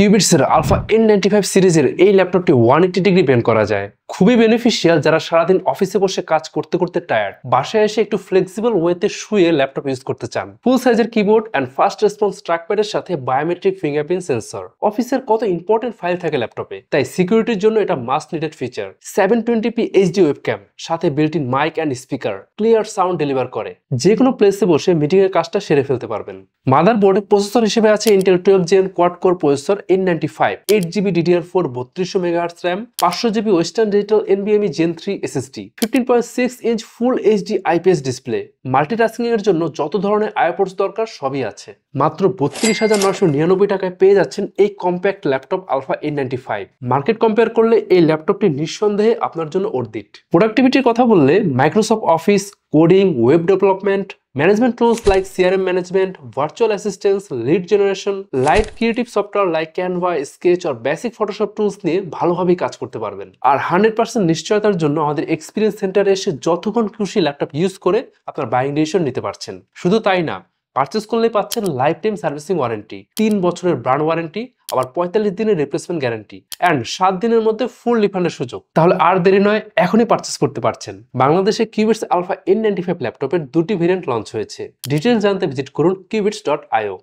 কিউবিটসের alpha N95 সিরিজের এই ল্যাপটপটি 180 ডিগ্রি বেন্ড করা যায়। খুবই বেনিফিশিয়াল যারা সারাদিন অফিসে বসে কাজ করতে করতে টায়ার্ড, বাসায় এসে একটু ফ্লেক্সিবল ওয়েতে শুয়ে ল্যাপটপ ইউজ করতে চান। ফুল সাইজের কিবোর্ড অ্যান্ড ফাস্ট রেসপন্স ট্র্যাকপ্যাডের সাথে বায়োমেট্রিক ফিঙ্গারপ্রিন্ট সেন্সর। অফিসের কত ইম্পর্টেন্ট ফাইল থাকে ল্যাপটপে, তাই সিকিউরিটির জন্য এটা must needed feature. 720p HD webcam, সাথে built in mic and speaker, clear sound deliver করে। যে কোনো প্লেসে বসে মিটিং এর কাজটা সেরে ফেলতে পারবেন। মাদারবোর্ডে প্রসেসর হিসেবে আছে Intel 12 Gen quad core processor N95, 8GB DDR4 3200 MHz RAM, 500GB western digital NVMe Gen 3 SSD, 15.6 inch ফুল HD IPS ডিসপ্লে। মাল্টিটাস্কিং এর জন্য যত ধরনের আইপোর্টস দরকার সবই আছে। মাত্র 32,999 টাকায় পেয়ে যাচ্ছেন এই compact laptop Alpha N95। Market compare করলে এই ল্যাপটপটি নিঃসন্দেহে আপনার জন্য অর্থিত। প্রোডাক্টিভিটির কথা বললে Microsoft Office, coding, web development, management tools like CRM management, virtual assistance, lead generation, light creative software like Canva, sketch আর বেসিক ফটোশপ টুলস নিয়ে ভালোভাবে কাজ করতে পারবেন। আর 100% নিশ্চয়তার জন্য আমাদের এক্সপিরিয়েন্স সেন্টারে এসে যতক্ষণ খুশি ল্যাপটপ ইউজ করে আপনার বাইং ডিসিশন নিতে পারছেন। শুধু তাই না, পারচেস করলেই পাচ্ছেন লাইফ টাইম সার্ভিসিং ওয়ারেন্টি, 3 বছরের ব্র্যান্ড ওয়ারেন্টি, আবার 45 দিনের রিপ্লেসমেন্ট গ্যারান্টি অ্যান্ড 7 দিনের মধ্যে ফুল রিফান্ডের সুযোগ। তাহলে আর দেরি নয়, এখনই পারচেস করতে পারছেন। বাংলাদেশে কিউবিটস আলফা N95 ল্যাপটপের দুটি ভেরিয়েন্ট লঞ্চ হয়েছে। ডিটেইলস জানতে ভিজিট করুন qubits.io।